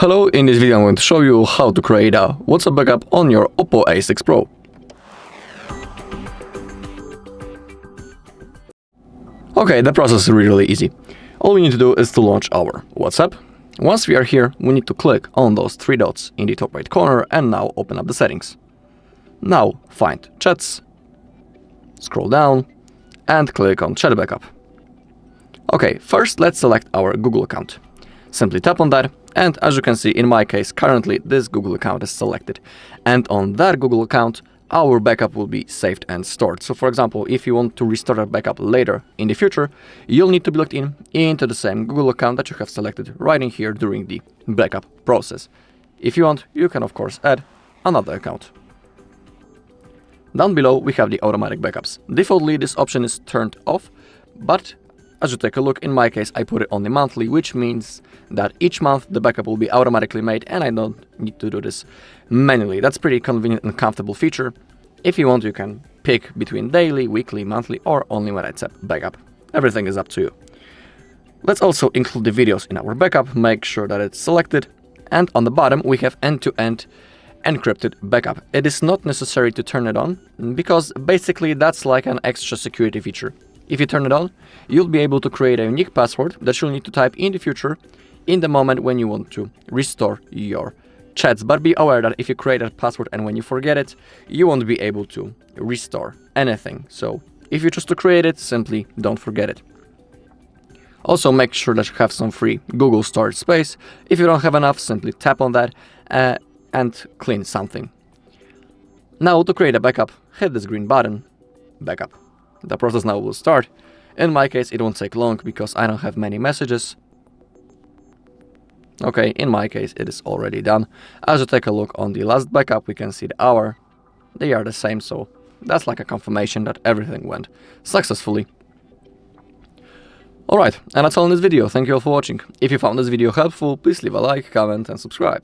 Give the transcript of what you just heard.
Hello, in this video I'm going to show you how to create a WhatsApp backup on your OPPO A6 Pro. Okay, the process is really easy. All we need to do is to launch our WhatsApp. Once we are here, we need to click on those three dots in the top right corner and now open up the settings. Now find Chats, scroll down and click on Chat Backup. Okay, first let's select our Google account. Simply tap on that, and as you can see, in my case, currently this Google account is selected. And on that Google account, our backup will be saved and stored. So for example, if you want to restore that backup later in the future, you'll need to be logged into the same Google account that you have selected right in here during the backup process. If you want, you can of course add another account. Down below, we have the automatic backups. Defaultly, this option is turned off, but as you take a look, in my case, I put it on the monthly, which means that each month the backup will be automatically made and I don't need to do this manually. That's pretty convenient and comfortable feature. If you want, you can pick between daily, weekly, monthly, or only when I tap backup. Everything is up to you. Let's also include the videos in our backup, make sure that it's selected. And on the bottom, we have end-to-end encrypted backup. It is not necessary to turn it on because basically that's like an extra security feature. If you turn it on, you'll be able to create a unique password that you'll need to type in the future in the moment when you want to restore your chats. But be aware that if you create that password and when you forget it, you won't be able to restore anything. So if you choose to create it, simply don't forget it. Also make sure that you have some free Google storage space. If you don't have enough, simply tap on that and clean something. Now to create a backup, hit this green button, backup. The process now will start. In my case, it won't take long because I don't have many messages. Okay, in my case, it is already done. As you take a look on the last backup, we can see the hour. They are the same, so that's like a confirmation that everything went successfully. Alright, and that's all in this video. Thank you all for watching. If you found this video helpful, please leave a like, comment and subscribe.